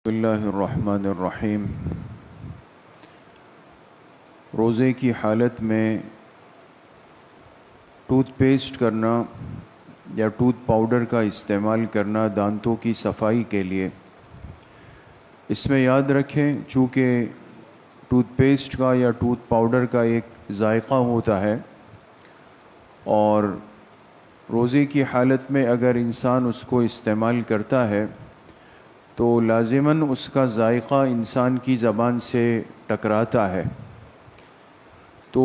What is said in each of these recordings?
بسم اللہ الرحمن الرحیم۔ روزے کی حالت میں ٹوتھ پیسٹ کرنا یا ٹوتھ پاؤڈر کا استعمال کرنا دانتوں کی صفائی کے لیے، اس میں یاد رکھیں چونکہ ٹوتھ پیسٹ کا یا ٹوتھ پاؤڈر کا ایک ذائقہ ہوتا ہے اور روزے کی حالت میں اگر انسان اس کو استعمال کرتا ہے تو لازماً اس کا ذائقہ انسان کی زبان سے ٹکراتا ہے، تو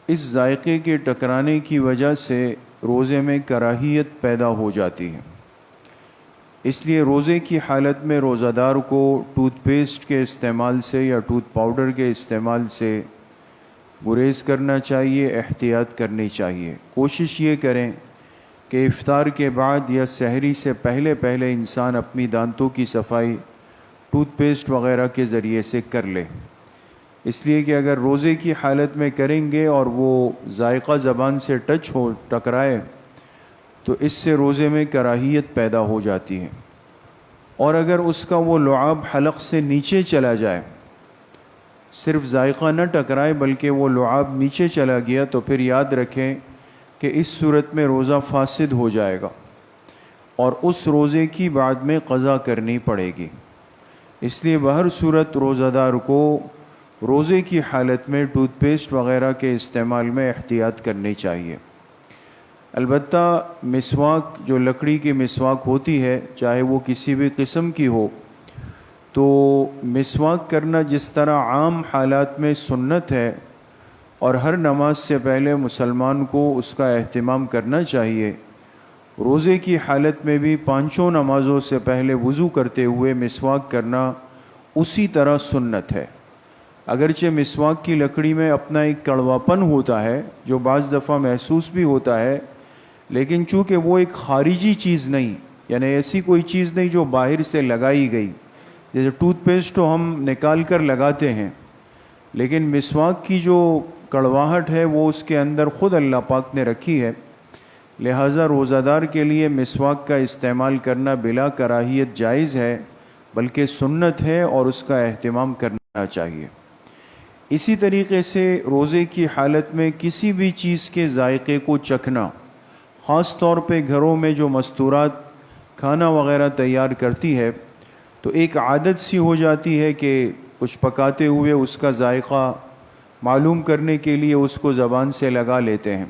اس ذائقے کے ٹکرانے کی وجہ سے روزے میں کراہیت پیدا ہو جاتی ہے۔ اس لیے روزے کی حالت میں روزہ دار کو ٹوتھ پیسٹ کے استعمال سے یا ٹوتھ پاؤڈر کے استعمال سے گریز کرنا چاہیے، احتیاط کرنی چاہیے۔ کوشش یہ کریں کہ افطار کے بعد یا سحری سے پہلے انسان اپنی دانتوں کی صفائی ٹوتھ پیسٹ وغیرہ کے ذریعے سے کر لے، اس لیے کہ اگر روزے کی حالت میں کریں گے اور وہ ذائقہ زبان سے ٹکرائے تو اس سے روزے میں کراہیت پیدا ہو جاتی ہے، اور اگر اس کا وہ لعاب حلق سے نیچے چلا جائے، صرف ذائقہ نہ ٹکرائے بلکہ وہ لعاب نیچے چلا گیا، تو پھر یاد رکھیں کہ اس صورت میں روزہ فاسد ہو جائے گا اور اس روزے کی بعد میں قضا کرنی پڑے گی۔ اس لیے بہر صورت روزہ دار کو روزے کی حالت میں ٹوتھ پیسٹ وغیرہ کے استعمال میں احتیاط کرنی چاہیے۔ البتہ مسواک، جو لکڑی کی مسواک ہوتی ہے، چاہے وہ کسی بھی قسم کی ہو، تو مسواک کرنا جس طرح عام حالات میں سنت ہے اور ہر نماز سے پہلے مسلمان کو اس کا اہتمام کرنا چاہیے، روزے کی حالت میں بھی پانچوں نمازوں سے پہلے وضو کرتے ہوئے مسواک کرنا اسی طرح سنت ہے۔ اگرچہ مسواک کی لکڑی میں اپنا ایک کڑواپن ہوتا ہے جو بعض دفعہ محسوس بھی ہوتا ہے، لیکن چونکہ وہ ایک خارجی چیز نہیں، یعنی ایسی کوئی چیز نہیں جو باہر سے لگائی گئی، جیسے ٹوتھ پیسٹ تو ہم نکال کر لگاتے ہیں، لیکن مسواک کی جو کڑواہٹ ہے وہ اس کے اندر خود اللہ پاک نے رکھی ہے، لہٰذا روزہ دار کے لیے مسواک کا استعمال کرنا بلا کراہیت جائز ہے، بلکہ سنت ہے اور اس کا اہتمام کرنا چاہیے۔ اسی طریقے سے روزے کی حالت میں کسی بھی چیز کے ذائقے کو چکھنا، خاص طور پہ گھروں میں جو مستورات کھانا وغیرہ تیار کرتی ہے تو ایک عادت سی ہو جاتی ہے کہ کچھ پکاتے ہوئے اس کا ذائقہ معلوم کرنے کے لیے اس کو زبان سے لگا لیتے ہیں۔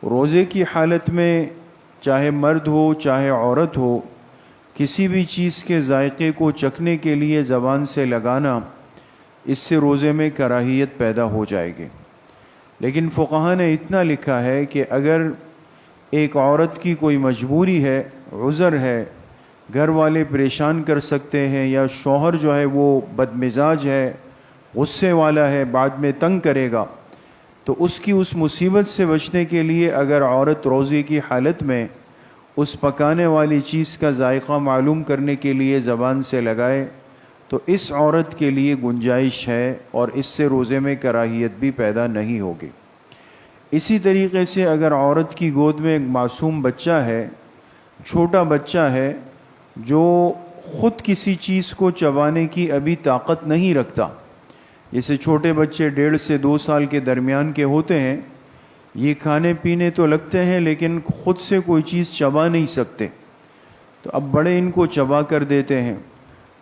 روزے کی حالت میں چاہے مرد ہو چاہے عورت ہو، کسی بھی چیز کے ذائقے کو چکھنے کے لیے زبان سے لگانا، اس سے روزے میں کراہیت پیدا ہو جائے گی۔ لیکن فقہا نے اتنا لکھا ہے کہ اگر ایک عورت کی کوئی مجبوری ہے، عذر ہے، گھر والے پریشان کر سکتے ہیں، یا شوہر جو ہے وہ بدمزاج ہے، غصے والا ہے، بعد میں تنگ کرے گا، تو اس کی اس مصیبت سے بچنے کے لیے اگر عورت روزے کی حالت میں اس پکانے والی چیز کا ذائقہ معلوم کرنے کے لیے زبان سے لگائے تو اس عورت کے لیے گنجائش ہے اور اس سے روزے میں کراہیت بھی پیدا نہیں ہوگی۔ اسی طریقے سے اگر عورت کی گود میں ایک معصوم بچہ ہے، چھوٹا بچہ ہے جو خود کسی چیز کو چبانے کی ابھی طاقت نہیں رکھتا، جیسے چھوٹے بچے 1.5 سے 2 سال کے درمیان کے ہوتے ہیں، یہ کھانے پینے تو لگتے ہیں لیکن خود سے کوئی چیز چبا نہیں سکتے، تو اب بڑے ان کو چبا کر دیتے ہیں۔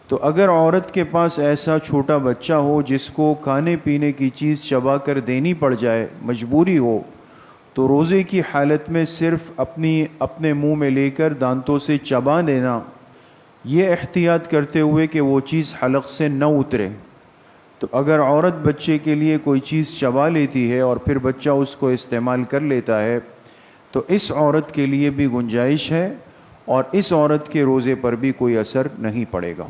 تو اگر عورت کے پاس ایسا چھوٹا بچہ ہو جس کو کھانے پینے کی چیز چبا کر دینی پڑ جائے، مجبوری ہو، تو روزے کی حالت میں صرف اپنے منہ میں لے کر دانتوں سے چبا دینا، یہ احتیاط کرتے ہوئے کہ وہ چیز حلق سے نہ اترے۔ تو اگر عورت بچے کے لیے کوئی چیز چبا لیتی ہے اور پھر بچہ اس کو استعمال کر لیتا ہے تو اس عورت کے لیے بھی گنجائش ہے اور اس عورت کے روزے پر بھی کوئی اثر نہیں پڑے گا۔